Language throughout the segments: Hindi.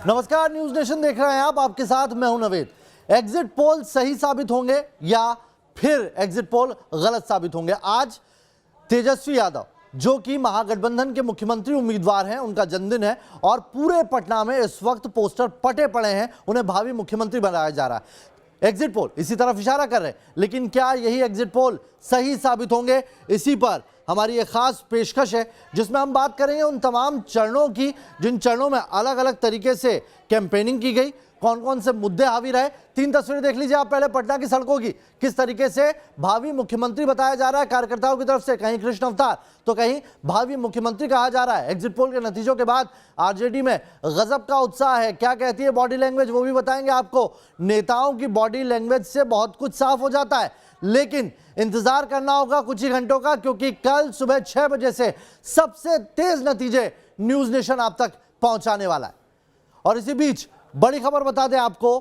नमस्कार, न्यूज नेशन देख रहे हैं आप। आपके साथ मैं हूं नवेद। एग्जिट पोल सही साबित होंगे या फिर एग्जिट पोल गलत साबित होंगे? आज तेजस्वी यादव जो कि महागठबंधन के मुख्यमंत्री उम्मीदवार हैं, उनका जन्मदिन है और पूरे पटना में इस वक्त पोस्टर पटे पड़े हैं, उन्हें भावी मुख्यमंत्री बनाया जा रहा है। एग्जिट पोल इसी तरफ इशारा कर रहे हैं, लेकिन क्या यही एग्जिट पोल सही साबित होंगे? इसी पर हमारी एक खास पेशकश है जिसमें हम बात करेंगे उन तमाम चरणों की जिन चरणों में अलग अलग तरीके से कैंपेनिंग की गई, कौन कौन से मुद्दे हावी रहे। 3 तस्वीरें देख लीजिए आप पहले पटना की सड़कों की, किस तरीके से भावी मुख्यमंत्री बताया जा रहा है कार्यकर्ताओं की तरफ से। कहीं कृष्ण अवतार तो कहीं भावी मुख्यमंत्री कहा जा रहा है। एग्जिट पोल के नतीजों के बाद आरजेडी में गजब का उत्साह है। क्या कहती है बॉडी लैंग्वेज वो भी बताएंगे आपको। नेताओं की बॉडी लैंग्वेज से बहुत कुछ साफ हो जाता है, लेकिन इंतजार करना होगा कुछ ही घंटों का, क्योंकि कल सुबह 6 बजे से सबसे तेज नतीजे न्यूज नेशन आप तक पहुंचाने वाला है। और इसी बीच बड़ी खबर बता दें आपको,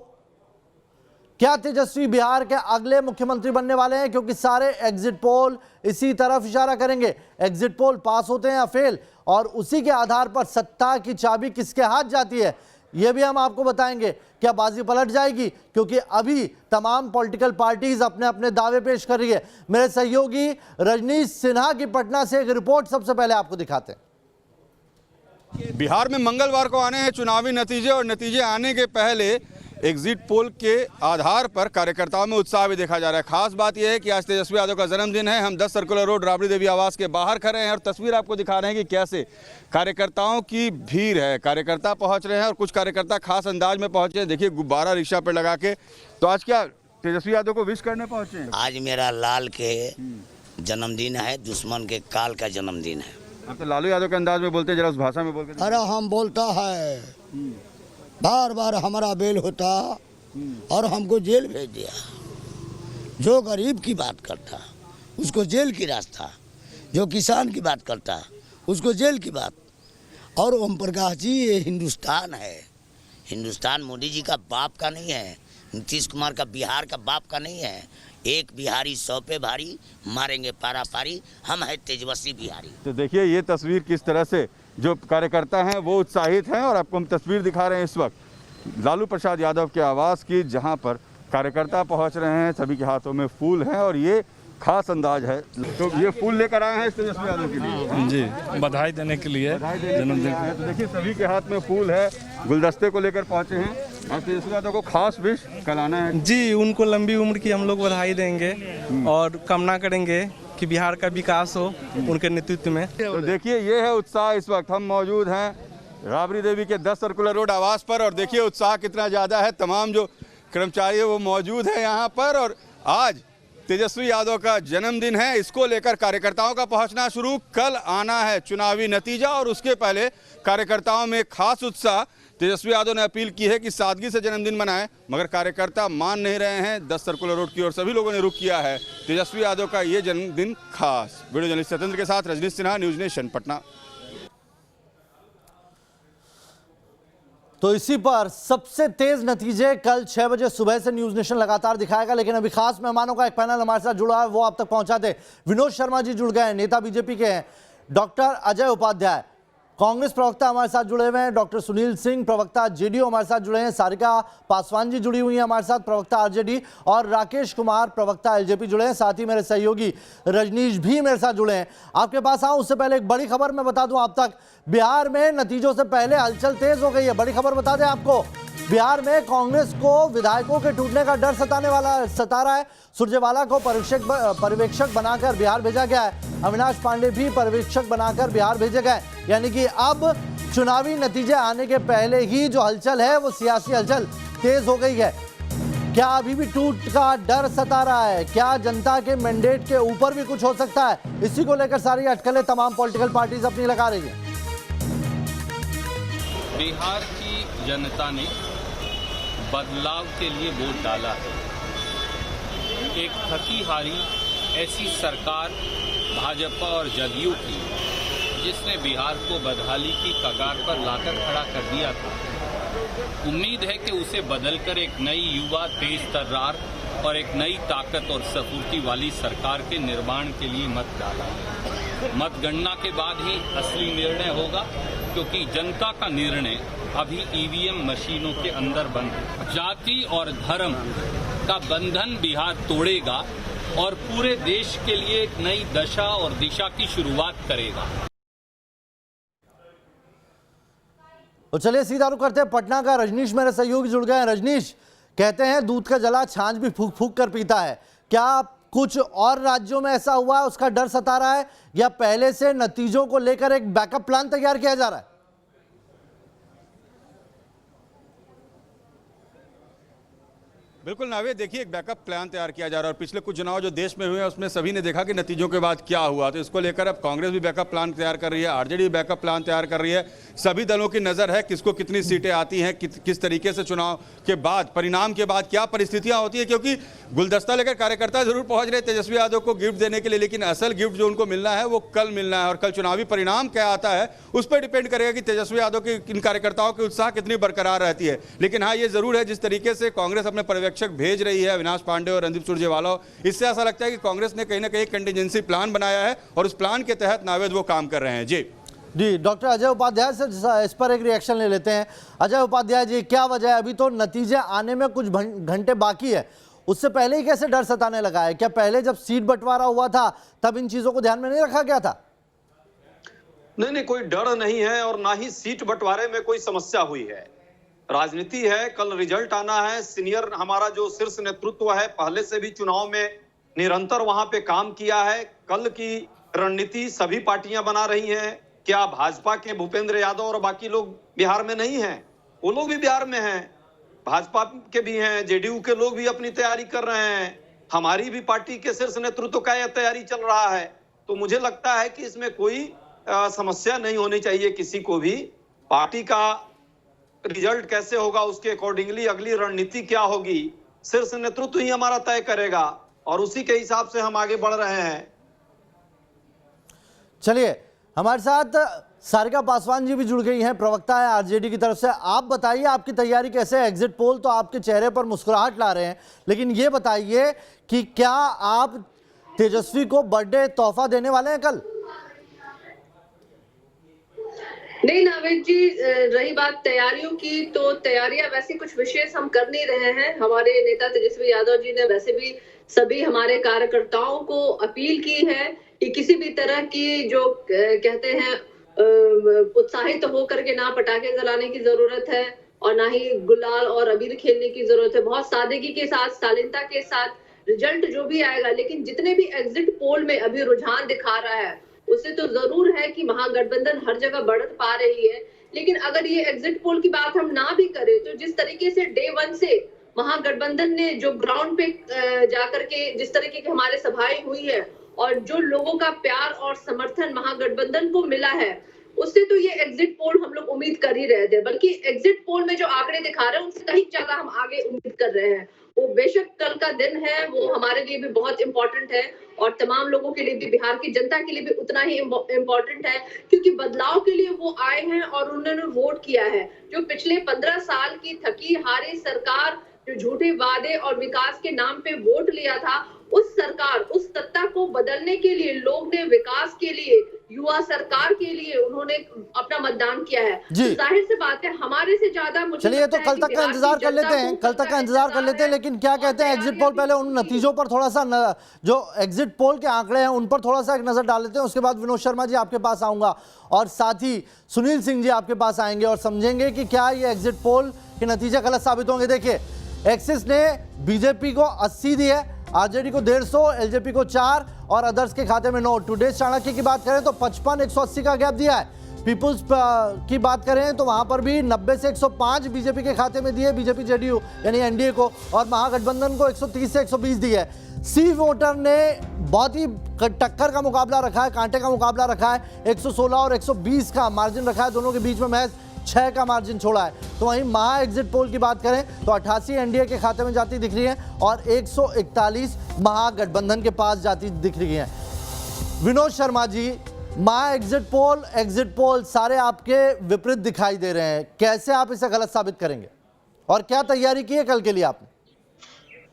क्या तेजस्वी बिहार के अगले मुख्यमंत्री बनने वाले हैं? क्योंकि सारे एग्जिट पोल इसी तरफ इशारा करेंगे। एग्जिट पोल पास होते हैं या फेल, और उसी के आधार पर सत्ता की चाबी किसके हाथ जाती है यह भी हम आपको बताएंगे। क्या बाजी पलट जाएगी? क्योंकि अभी तमाम पॉलिटिकल पार्टीज अपने अपने दावे पेश कर रही है। मेरे सहयोगी रजनीश सिन्हा की पटना से एक रिपोर्ट सबसे पहले आपको दिखाते हैं। बिहार में मंगलवार को आने हैं चुनावी नतीजे, और नतीजे आने के पहले एग्जिट पोल के आधार पर कार्यकर्ताओं में उत्साह भी देखा जा रहा है। खास बात यह है कि आज तेजस्वी यादव का जन्मदिन है। हम 10 सर्कुलर रोड राबड़ी देवी आवास के बाहर खड़े हैं और तस्वीर आपको दिखा रहे हैं कि कैसे कार्यकर्ताओं की भीड़ है। कार्यकर्ता पहुंच रहे हैं और कुछ कार्यकर्ता खास अंदाज में पहुंचे हैं। देखिए गुब्बारा रिक्शा पर लगा के। तो आज क्या तेजस्वी यादव को विश करने पहुंचे हैं? आज मेरा लाल के जन्मदिन है, दुश्मन के काल का जन्मदिन है। अब तो लालू यादव के अंदाज में बोलते, जरा उस भाषा में बोल के। अरे हम बोलता है, बार बार हमारा बेल होता और हमको जेल भेज दिया। जो गरीब की बात करता उसको जेल की रास्ता, जो किसान की बात करता उसको जेल की बात। और ओम प्रकाश जी, ये हिंदुस्तान है। हिंदुस्तान मोदी जी का बाप का नहीं है, नीतीश कुमार का बिहार का बाप का नहीं है। एक बिहारी 100 पे भारी, मारेंगे पारा पारी, हम है तेजस्वी बिहारी। तो देखिए ये तस्वीर किस तरह से जो कार्यकर्ता हैं वो उत्साहित हैं, और आपको हम तस्वीर दिखा रहे हैं इस वक्त लालू प्रसाद यादव के आवास की, जहां पर कार्यकर्ता पहुंच रहे हैं। सभी के हाथों में फूल हैं और ये खास अंदाज है। तो ये फूल लेकर आए हैं तेजस्वी यादव के लिए जी, बधाई देने के लिए जन्मदिन। तो देखिए सभी के हाथ में फूल है, गुलदस्ते को लेकर पहुंचे हैं और तेजस्वी यादव को खास विश कराना है। जी, उनको लंबी उम्र की हम लोग बधाई देंगे और कामना करेंगे कि बिहार का विकास हो उनके नेतृत्व में। तो देखिए ये है उत्साह। इस वक्त हम मौजूद हैं राबड़ी देवी के 10 सर्कुलर रोड आवास पर, और देखिए उत्साह कितना ज़्यादा है। तमाम जो कर्मचारी है वो मौजूद है यहाँ पर, और आज तेजस्वी यादव का जन्मदिन है। इसको लेकर कार्यकर्ताओं का पहुंचना शुरू। कल आना है चुनावी नतीजा, और उसके पहले कार्यकर्ताओं में खास उत्साह। तेजस्वी यादव ने अपील की है कि सादगी से जन्मदिन मनाएं, मगर कार्यकर्ता मान नहीं रहे हैं। 10 सर्कुलर रोड की ओर सभी लोगों ने रुख किया है तेजस्वी यादव का ये जन्मदिन खास। वीडियो जर्नलिस्ट सत्येंद्र के साथ रजनीश सिन्हा, न्यूज नेशन पटना। तो इसी पर सबसे तेज नतीजे कल 6 बजे सुबह से न्यूज नेशन लगातार दिखाएगा, लेकिन अभी खास मेहमानों का एक पैनल हमारे साथ जुड़ा है, वो आप तक पहुंचाते। विनोद शर्मा जी जुड़ गए हैं, नेता बीजेपी के हैं। डॉक्टर अजय उपाध्याय कांग्रेस प्रवक्ता हमारे साथ जुड़े हुए हैं। डॉक्टर सुनील सिंह प्रवक्ता जेडीयू हमारे साथ जुड़े हैं। सारिका पासवान जी जुड़ी हुई हैं हमारे साथ, प्रवक्ता आरजेडी, और राकेश कुमार प्रवक्ता एलजेपी जुड़े हैं। साथ ही मेरे सहयोगी रजनीश भी मेरे साथ जुड़े हैं। आपके पास आऊं उससे पहले एक बड़ी खबर मैं बता दूं आप तक। बिहार में नतीजों से पहले हलचल तेज हो गई है। बड़ी खबर बता दें आपको, बिहार में कांग्रेस को विधायकों के टूटने का डर सता रहा है। सुरजेवाला को पर्यवेक्षक बनाकर बिहार भेजा गया है। अविनाश पांडे भी पर्यवेक्षक बनाकर बिहार भेजे गए। यानी कि अब चुनावी नतीजे आने के पहले ही जो हलचल है वो सियासी हलचल तेज हो गई है। क्या अभी भी टूट का डर सता रहा है? क्या जनता के मैंडेट के ऊपर भी कुछ हो सकता है? इसी को लेकर सारी अटकलें तमाम पॉलिटिकल पार्टीज अपनी लगा रही है। बिहार की जनता ने बदलाव के लिए वोट डाला है। एक थकी हारी ऐसी सरकार भाजपा और जदयू की, जिसने बिहार को बदहाली की कगार पर लाकर खड़ा कर दिया था। उम्मीद है कि उसे बदलकर एक नई युवा, तेज तर्रार और एक नई ताकत और सफूर्ती वाली सरकार के निर्माण के लिए मत डाला। मतगणना के बाद ही असली निर्णय होगा, क्योंकि जनता का निर्णय अभी ईवीएम मशीनों के अंदर बंद है। जाति और धर्म का बंधन बिहार तोड़ेगा और पूरे देश के लिए एक नई दशा और दिशा की शुरुआत करेगा। तो चलिए सीधा रुख करते हैं पटना का। रजनीश मेरे सहयोगी जुड़ गए हैं। रजनीश, कहते हैं दूध का जला छाछ भी फूक फूक कर पीता है। क्या कुछ और राज्यों में ऐसा हुआ है, उसका डर सता रहा है, या पहले से नतीजों को लेकर एक बैकअप प्लान तैयार किया जा रहा है? बिल्कुल नावेद, देखिए एक बैकअप प्लान तैयार किया जा रहा है और पिछले कुछ चुनाव जो देश में हुए हैं उसमें सभी ने देखा कि नतीजों के बाद क्या हुआ, तो इसको लेकर अब कांग्रेस भी बैकअप प्लान तैयार कर रही है, आरजेडी भी बैकअप प्लान तैयार कर रही है। सभी दलों की नज़र है किसको कितनी सीटें आती हैं, किस तरीके से चुनाव के बाद, परिणाम के बाद क्या परिस्थितियां होती है, क्योंकि गुलदस्ता लेकर कार्यकर्ता जरूर पहुंच रहे तेजस्वी यादव को गिफ्ट देने के लिए, लेकिन असल गिफ्ट जो उनको मिलना है वो कल मिलना है और कल चुनावी परिणाम क्या आता है उस पर डिपेंड करेगा कि तेजस्वी यादव के इन कार्यकर्ताओं की उत्साह कितनी बरकरार रहती है। लेकिन हाँ, ये जरूर है जिस तरीके से कांग्रेस अपने पर्यवेक्षक भेज रही है अविनाश पांडे और रणदीप सुरजेवाला, इससे ऐसा लगता है कि कांग्रेस ने कहीं ना कहीं कंटिजेंसी प्लान बनाया है और उस प्लान के तहत नावेद वो काम कर रहे हैं। जी डॉक्टर अजय उपाध्याय से इस पर एक रिएक्शन ले लेते हैं। अजय उपाध्याय जी, क्या वजह है, अभी तो नतीजे आने में कुछ घंटे बाकी है, उससे पहले ही कैसे डर सताने लगा है? क्या पहले जब सीट बंटवारा हुआ था तब इन चीजों को ध्यान में नहीं रखा गया था? नहीं, कोई डर नहीं है और ना ही सीट बंटवारे में कोई समस्या हुई है। राजनीति है, कल रिजल्ट आना है। सीनियर हमारा जो शीर्ष नेतृत्व है पहले से भी चुनाव में निरंतर वहां पे काम किया है। कल की रणनीति सभी पार्टियां बना रही हैं। क्या भाजपा के भूपेंद्र यादव और बाकी लोग बिहार में नहीं हैं? वो लोग भी बिहार में हैं, भाजपा के भी हैं, जेडीयू के लोग भी अपनी तैयारी कर रहे हैं, हमारी भी पार्टी के शीर्ष नेतृत्व का यह तैयारी चल रहा है। तो मुझे लगता है कि इसमें कोई समस्या नहीं होनी चाहिए किसी को भी। पार्टी का रिजल्ट कैसे होगा उसके अकॉर्डिंगली अगली रणनीति क्या होगी शीर्ष नेतृत्व ही हमारा तय करेगा और उसी के हिसाब से हम आगे बढ़ रहे हैं। चलिए, हमारे साथ सारिका पासवान जी भी जुड़ गई हैं, प्रवक्ता है आरजेडी की तरफ से। आप बताइए आपकी तैयारी कैसे है? एग्जिट पोल तो आपके चेहरे पर मुस्कुराहट ला रहे हैं, लेकिन ये बताइए कि क्या आप तेजस्वी को बर्थडे तोहफा देने वाले हैं कल? नहीं नावेद जी, रही बात तैयारियों की, तो तैयारियां वैसे कुछ विशेष हम कर नहीं रहे हैं। हमारे नेता तेजस्वी यादव जी ने वैसे भी सभी हमारे कार्यकर्ताओं को अपील की है कि किसी भी तरह की जो कहते हैं उत्साहित होकर के ना पटाखे जलाने की जरूरत है और ना ही गुलाल और अबीर खेलने की जरूरत है। बहुत सादगी के साथ, शालीनता के साथ रिजल्ट जो भी आएगा, लेकिन जितने भी एग्जिट पोल में अभी रुझान दिखा रहा है उससे तो जरूर है कि महागठबंधन हर जगह बढ़त पा रही है। लेकिन अगर ये एग्जिट पोल की बात हम ना भी करें तो जिस तरीके से डे 1 से महागठबंधन ने जो ग्राउंड पे जाकर के जिस तरीके की हमारे सभाएं हुई है और जो लोगों का प्यार और समर्थन महागठबंधन को मिला है, उससे तो ये एग्जिट पोल हम लोग उम्मीद कर ही रहे थे। बल्कि एग्जिट पोल में जो आंकड़े दिखा रहे हैं उनसे कहीं ज्यादा हम आगे उम्मीद कर रहे हैं। वो बेशक कल का दिन है, वो हमारे लिए भी बहुत इंपॉर्टेंट है और तमाम लोगों के लिए भी, बिहार की जनता के लिए भी उतना ही इम्पोर्टेंट है, क्योंकि बदलाव के लिए वो आए हैं और उन्होंने वोट किया है। जो पिछले 15 साल की थकी हारी सरकार जो झूठे वादे और विकास के नाम पे वोट लिया था, उस सरकार, उस सत्ता को बदलने के लिए लोग ने विकास के लिए, युवा सरकार के लिए उन्होंने अपना मतदान किया है। तो जाहिर सी बात है हमारे से ज्यादा मुझे चलिए तो कल तक का इंतजार कर लेते हैं, कल तक का इंतजार कर लेते हैं। लेकिन क्या कहते हैं एग्जिट पोल, पहले उन नतीजों पर थोड़ा सा जो एग्जिट पोल के आंकड़े हैं उन पर थोड़ा सा एक नजर डाल लेते हैं। उसके बाद विनोद शर्मा जी आपके पास आऊंगा और साथ ही सुनील सिंह जी आपके पास आएंगे और समझेंगे कि क्या ये एग्जिट पोल के नतीजे गलत साबित होंगे। देखिए, एक्सिस ने बीजेपी को 80 दी है, आरजेडी को 150, एलजेपी को 4 और अदर्स के खाते में 9। टुडे चाणक्य की बात करें तो 55 180 का गैप दिया है। पीपुल्स की बात करें तो वहां पर भी 90 से 105 बीजेपी के खाते में दिए, बीजेपी जेडीयू यानी एनडीए को, और महागठबंधन को 130 से 120 दी है। सी वोटर ने बहुत ही टक्कर का मुकाबला रखा है, कांटे का मुकाबला रखा है। 116 और 120 का मार्जिन रखा है, दोनों के बीच में महज 6 का मार्जिन छोड़ा है। तो वहीं महा एग्जिट पोल की बात करें तो 88 एनडीए के खाते में जाती दिख रही है और 141 महागठबंधन के पास जाती दिख रही है। विनोद शर्मा जी, महा एग्जिट पोल सारे आपके विपरीत दिखाई दे रहे हैं, कैसे आप इसे गलत साबित करेंगे और क्या तैयारी की है कल के लिए आपने?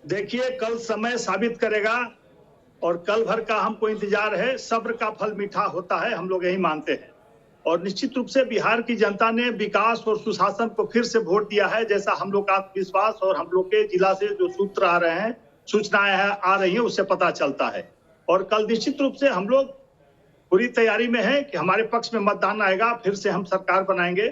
देखिए, कल समय साबित करेगा और कल भर का हमको इंतजार है। सब्र का फल मीठा होता है, हम लोग यही मानते हैं। और निश्चित रूप से बिहार की जनता ने विकास और सुशासन को फिर से वोट दिया है, जैसा हम लोग का आत्मविश्वास और हम लोग के जिला से जो सूत्र आ रहे हैं, सूचनाएं आ रही हैं, उससे पता चलता है। और कल निश्चित रूप से हम लोग पूरी तैयारी में है कि हमारे पक्ष में मतदान आएगा, फिर से हम सरकार बनाएंगे।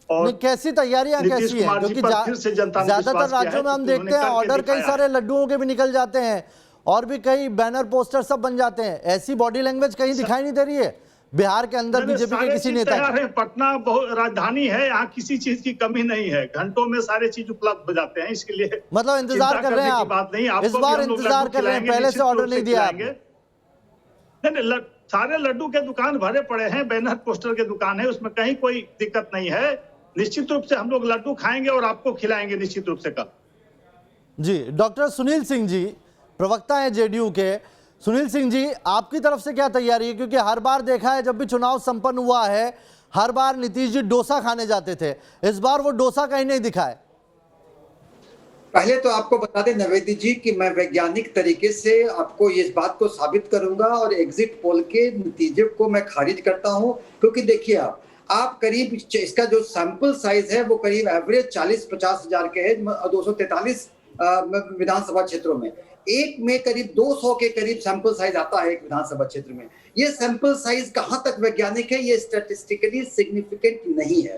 और कैसी तैयारियां कैसी हैं? क्योंकि ज्यादातर राज्यों में हम देखते हैं ऑर्डर कई सारे लड्डुओं के भी निकल जाते हैं और भी कई बैनर पोस्टर सब बन जाते हैं। ऐसी बॉडी लैंग्वेज कहीं दिखाई नहीं दे रही है बिहार के अंदर बीजेपी के किसी नेता की? पटना बहुत राजधानी है, यहाँ किसी चीज की कमी नहीं है, घंटों में सारे चीज उपलब्ध हो जाते हैं। इसके लिए मतलब इंतजार कर रहे हैं आप? बात नहीं, इस बार इंतजार कर रहे हैं, पहले से ऑर्डर नहीं दिया आपने? नहीं, सारे लड्डू के दुकान भरे पड़े हैं, बैनर पोस्टर के दुकान है, उसमें कहीं कोई दिक्कत नहीं है। निश्चित रूप से हम लोग लड्डू खाएंगे और आपको खिलाएंगे निश्चित रूप से कल। जी, डॉक्टर सुनील सिंह जी प्रवक्ता है जेडीयू के। सुनील सिंह जी, आपकी तरफ से क्या तैयारी है? क्योंकि हर बार देखा है जब भी चुनाव संपन्न हुआ है, हर बार नीतीश जी डोसा खाने जाते थे, इस बार वो डोसा कहीं नहीं दिखा है। पहले तो आपको बता दें नवेदी जी कि मैं वैज्ञानिक तरीके से आपको इस बात को साबित करूंगा और एग्जिट पोल के नतीजे को मैं खारिज करता हूं। क्योंकि देखिए आप करीब इसका जो सैंपल साइज है वो करीब एवरेज 40-50 हजार के है 243 विधानसभा क्षेत्रों में। एक में करीब 200 के करीब सैंपल साइज आता है एक विधानसभा क्षेत्र में। ये सैंपल साइज कहां तक वैज्ञानिक है, ये स्टैटिस्टिकली सिग्निफिकेंट नहीं है।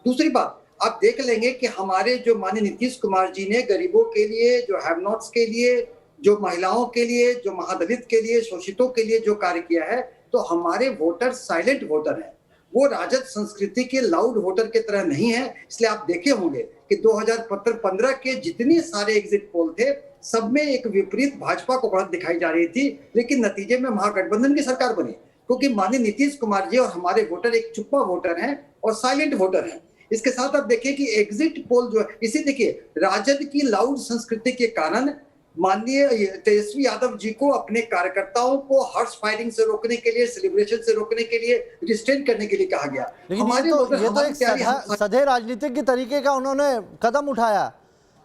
दूसरी बात आप देख लेंगे कि हमारे जो माननीय नीतीश कुमार जी ने गरीबों के लिए, जो हैव नॉट्स के लिए, जो महिलाओं के लिए, जो महादलित के लिए, शोषितों के लिए जो कार्य किया है, तो हमारे वोटर साइलेंट वोटर हैं। वो राजद संस्कृति के लाउड वोटर के तरह नहीं है। इसलिए आप देखे होंगे कि 2015 के जितने सारे एग्जिट पोल थे सब में एक विपरीत भाजपा को बढ़त दिखाई जा रही थी, लेकिन नतीजे में महागठबंधन की सरकार बनी, क्योंकि माननीय नीतीश कुमार जी और हमारे वोटर एक चुप्पा वोटर हैं और साइलेंट वोटर हैं। इसके साथ आप देखिए कि एग्जिट पोल जो है, इसी देखिए राजद की लाउड संस्कृति के कारण माननीय तेजस्वी यादव जी को अपने कार्यकर्ताओं को हॉर्स फायरिंग से रोकने के लिए, सेलिब्रेशन से रोकने के लिए, रिस्ट्रेन करने के लिए कहा गया। लेकिन ये तो एक सधे राजनीतिक के तरीके का उन्होंने कदम उठाया।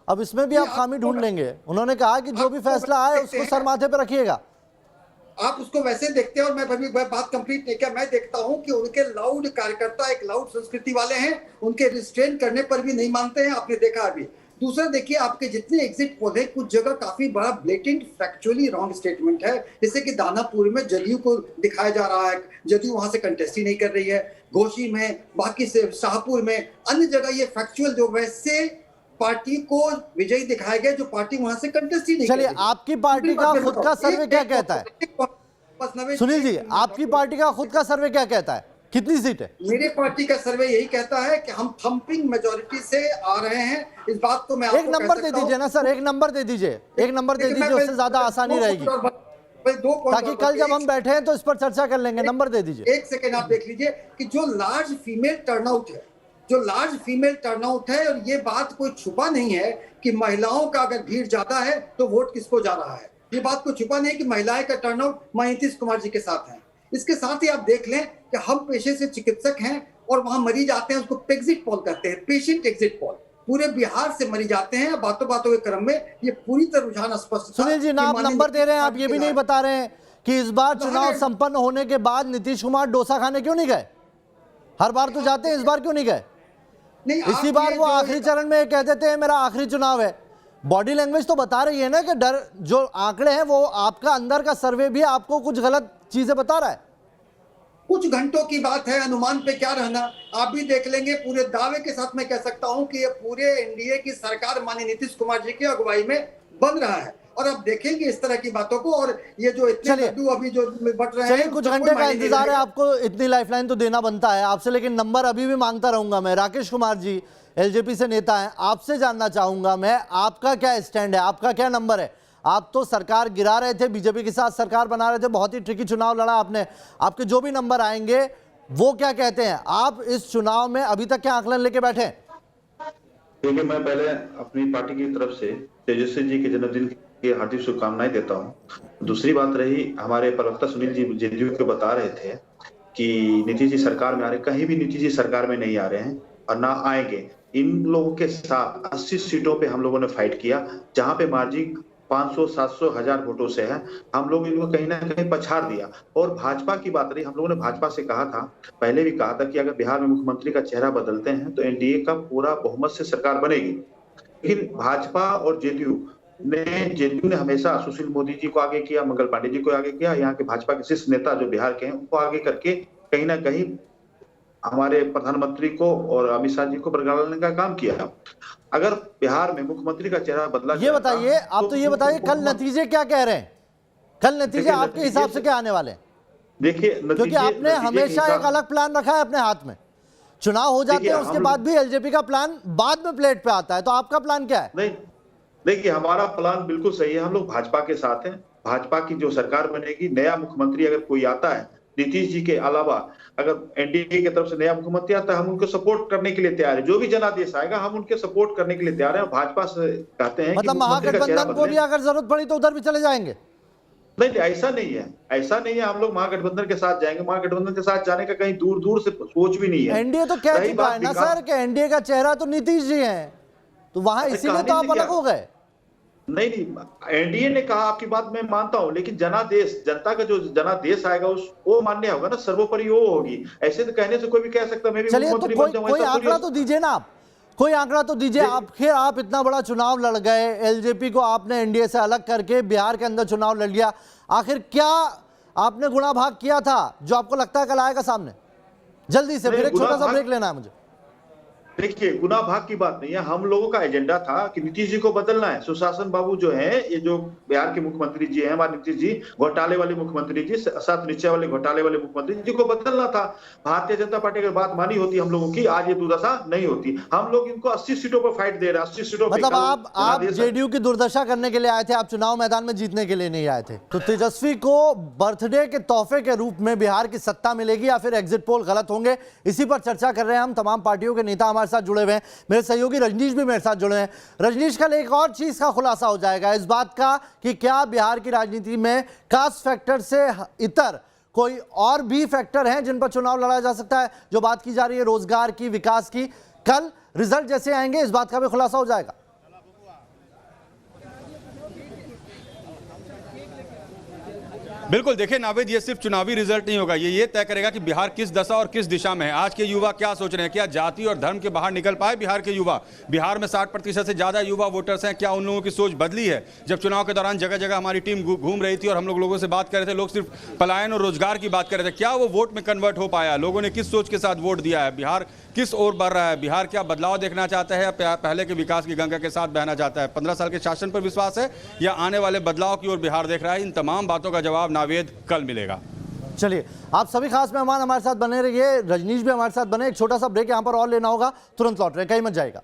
अब इसमें भी आप खामी ढूंढ लेंगे। उन्होंने कहा कि जो भी फैसला आए उसको सर माथे पर रखिएगा। आप उसको वैसे देखते हैं और मैं बात कंप्लीट नहीं किया। मैं देखता हूं कि उनके लाउड कार्यकर्ता एक लाउड संस्कृति वाले हैं, उनके रिस्ट्रेन करने पर भी नहीं मानते हैं, आपने देखा अभी। दूसरा देखिए आपके जितने एग्जिट पोल है कुछ जगह काफी बड़ा ब्लेटेंट फैक्चुअली रॉन्ग स्टेटमेंट है। जैसे कि दानापुर में जदयू को दिखाया जा रहा है, जदयू वहां से कंटेस्ट ही नहीं कर रही है। घोसी में, बाकी से शाहपुर में, अन्य जगह ये फैक्चुअल जो वैसे पार्टी को विजयी दिखाया गया जो पार्टी वहां से कंटेस्ट ही नहीं। चलिए, आपकी पार्टी का खुद का सर्वे क्या कहता है? सुनील जी, आपकी पार्टी का खुद का सर्वे क्या कहता है? कितनी सीट है? मेरे पार्टी का सर्वे यही कहता है कि हम थंपिंग मेजॉरिटी से आ रहे हैं। इस बात को मैं एक नंबर दे दीजिए ना सर, एक नंबर दे दीजिए, एक नंबर दे दीजिए, उससे ज्यादा आसानी रहेगी, ताकि कल जब हम बैठे हैं तो इस पर चर्चा कर लेंगे। नंबर दे दीजिए। एक सेकेंड आप देख लीजिए कि जो लार्ज फीमेल टर्नआउट है, जो लार्ज फीमेल टर्नआउट है, और ये बात कोई छुपा नहीं है कि महिलाओं का अगर भीड़ ज्यादा है तो वोट किसको जा रहा है। ये बात को छुपा नहीं है कि महिलाएं का टर्नआउट नीतीश कुमार जी के साथ है। इसके साथ ही आप देख लें कि हम पेशे से चिकित्सक हैं और वहां मरीज आते हैं, उसको एग्जिट पोल कहते हैं, पेशेंट एग्जिट पोल। पूरे बिहार से मरीज आते हैं। बातों बातों के क्रम में ये पूरी तरह रुझान स्पष्ट। सुनील जी, ना आप नंबर दे रहे हैं, आप ये भी नहीं बता रहे हैं कि इस बार चुनाव संपन्न होने के बाद नीतीश कुमार डोसा खाने क्यों नहीं गए? हर बार तो जाते हैं, इस बार क्यों नहीं गए? इसी बार वो आखिरी चरण में कह देते हैं मेरा आखिरी चुनाव है। बॉडी लैंग्वेज तो बता रही है ना कि डर, जो आंकड़े हैं वो आपका अंदर का सर्वे भी आपको कुछ गलत चीजें बता रहा है। कुछ घंटों की बात है, अनुमान पे क्या रहना। आप भी देख लेंगे। पूरे दावे के साथ मैं कह सकता हूं कि ये पूरे एनडीए की सरकार माननीय नीतीश कुमार जी की अगुवाई में बन रहा है। और अब देखेंगे इस तरह की बातों को। और ये जो इतने लड्डू अभी जो बट रहे हैं, कुछ घंटे का इंतजार है, आपको इतनी लाइफलाइन तो देना बनता है आपसे, लेकिन नंबर अभी भी मांगता रहूंगा मैं। राकेश कुमार जी एलजेपी से नेता हैं, आपसे जानना चाहूंगा मैं, आपका क्या स्टैंड है, आपका क्या नंबर है? आप तो सरकार गिरा रहे थे, बीजेपी के साथ सरकार बना रहे थे, बहुत ही ट्रिकी चुनाव लड़ा आपने। आपके जो भी नंबर आएंगे वो क्या कहते हैं? आप इस चुनाव में अभी तक क्या आकलन लेके बैठे? देखिए, मैं पहले अपनी पार्टी की तरफ से तेजस्वी जी के जन्मदिन की हार्दिक शुभकामनाएं देता हूं। दूसरी बात रही, हमारे प्रवक्ता सुनील जी जेडीयू को बता रहे थे कि नीतीश जी सरकार में आ रहे, कहीं भी नीतीश जी सरकार में नहीं आ रहे हैं और ना आएंगे। इन लोगों के साथ 80 सीटों पे हम लोगों ने फाइट किया, जहां पे मार्जिन 500, 700, 1000 वोटों से है। हम लोग इनको कहीं ना कहीं पछाड़ दिया। और भाजपा की बात रही, हम लोगों ने भाजपा से कहा था, पहले भी कहा था कि अगर बिहार में मुख्यमंत्री का चेहरा बदलते हैं तो एनडीए का पूरा बहुमत से सरकार बनेगी। लेकिन भाजपा और जेडीयू ने हमेशा सुशील मोदी जी को आगे किया, मंगल पांडे जी को आगे किया, यहाँ के भाजपा के शीर्ष नेता जो बिहार के हैं उनको आगे करके कहीं ना कहीं हमारे प्रधानमंत्री को और अमित शाह जी को बरगलाने का काम किया। अगर बिहार में मुख्यमंत्री का चेहरा बदला, ये बताइए, आप तो ये बताइए कल नतीजे क्या कह रहे हैं? कल नतीजे आपके हिसाब से क्या आने वाले हैं? देखिए, क्योंकि आपने हमेशा एक अलग प्लान रखा है अपने हाथ में। चुनाव हो जाते हैं उसके बाद भी एलजेपी का प्लान बाद में प्लेट पे आता है, तो आपका प्लान क्या है? नहीं, देखिए हमारा प्लान बिल्कुल सही है। हम लोग भाजपा के साथ हैं। भाजपा की जो सरकार बनेगी, नया मुख्यमंत्री अगर कोई आता है, नीतीश जी के अलावा अगर एनडीए की तरफ से नया मुख्यमंत्री आता है, हम उनको सपोर्ट करने के लिए तैयार है। जो भी जनादेश आएगा हम उनके सपोर्ट करने के लिए तैयार है। भाजपा से कहते हैं मतलब महागठबंधन को भी अगर जरूरत पड़ी तो उधर भी चले जाएंगे? नहीं, ऐसा नहीं है, ऐसा नहीं है। हम लोग महागठबंधन के साथ जाएंगे। महागठबंधन के साथ जाने का कहीं दूर दूर से सोच भी नहीं है। एनडीए तो कह चुका है ना सर कि एनडीए का चेहरा तो नीतीश जी हैं, तो वहां इसीलिए तो आप अलग हो गए। नहीं, एनडीए ने कहा, आपकी बात मैं मानता हूं, लेकिन जनादेश, जनता का जो जनादेश आएगा उस वो मान्य होगा ना, सर्वोपरि वो होगी। ऐसे तो कहने से कोई भी कह सकता मैं भी मुख्यमंत्री बन जाऊंगा। कोई आंकड़ा तो दीजिए ना, आप कोई आंकड़ा तो दीजिए। आप इतना बड़ा चुनाव लड़ गए, एलजेपी को आपने एनडीए से अलग करके बिहार के अंदर चुनाव लड़ लिया, आखिर क्या आपने गुणा भाग किया था जो आपको लगता है कल आएगा सामने? जल्दी से, फिर एक छोटा सा ब्रेक लेना है मुझे। देखिए, गुना भाग की बात नहीं है। हम लोगों का एजेंडा था कि नीतीश जी को बदलना है। सुशासन बाबू जो है, ये जो बिहार के मुख्यमंत्री जी हैं, हमारे नीतीश जी, घोटाले वाले मुख्यमंत्री जी, साथ नीचे वाले घोटाले वाले मुख्यमंत्री जी को बदलना था। भारतीय जनता पार्टी अगर बात मानी होती हम लोगों की, आज ये दुर्दशा नहीं होती। हम लोग इनको 80 सीटों पर फाइट दे रहे हैं, 80 सीटों पर। मतलब आप जेडीयू की दुर्दशा करने के लिए आए थे, आप चुनाव मैदान में जीतने के लिए नहीं आए थे। तो तेजस्वी को बर्थडे के तोहफे के रूप में बिहार की सत्ता मिलेगी या फिर एग्जिट पोल गलत होंगे? इसी पर चर्चा कर रहे हैं हम। तमाम पार्टियों के नेता हमारे साथ जुड़े हुए हैं। मेरे सहयोगी रजनीश भी मेरे साथ जुड़े हैं। रजनीश, कल एक और चीज का खुलासा हो जाएगा, इस बात का कि क्या बिहार की राजनीति में कास्ट फैक्टर से इतर कोई और भी फैक्टर हैं जिन पर चुनाव लड़ा जा सकता है? जो बात की जा रही है रोजगार की, विकास की, कल रिजल्ट जैसे आएंगे इस बात का भी खुलासा हो जाएगा। बिल्कुल, देखिए नावेद, ये सिर्फ चुनावी रिजल्ट नहीं होगा, ये तय करेगा कि बिहार किस दशा और किस दिशा में है। आज के युवा क्या सोच रहे हैं? क्या जाति और धर्म के बाहर निकल पाए बिहार के युवा? बिहार में 60% से ज्यादा युवा वोटर्स हैं। क्या उन लोगों की सोच बदली है? जब चुनाव के दौरान जगह जगह हमारी टीम घूम रही थी और हम लोगों से बात कर रहे थे, लोग सिर्फ पलायन और रोजगार की बात कर रहे थे। क्या वो वोट में कन्वर्ट हो पाया? लोगों ने किस सोच के साथ वोट दिया है? बिहार किस ओर बढ़ रहा है? बिहार क्या बदलाव देखना चाहता है या पहले के विकास की गंगा के साथ बहना चाहता है? 15 साल के शासन पर विश्वास है या आने वाले बदलाव की ओर बिहार देख रहा है? इन तमाम बातों का जवाब नावेद कल मिलेगा। चलिए, आप सभी खास मेहमान हमारे साथ बने रहिए, रजनीश भी हमारे साथ बने। एक छोटा सा ब्रेक यहां पर और लेना होगा, तुरंत लौट रहे, कहीं मत जाएगा।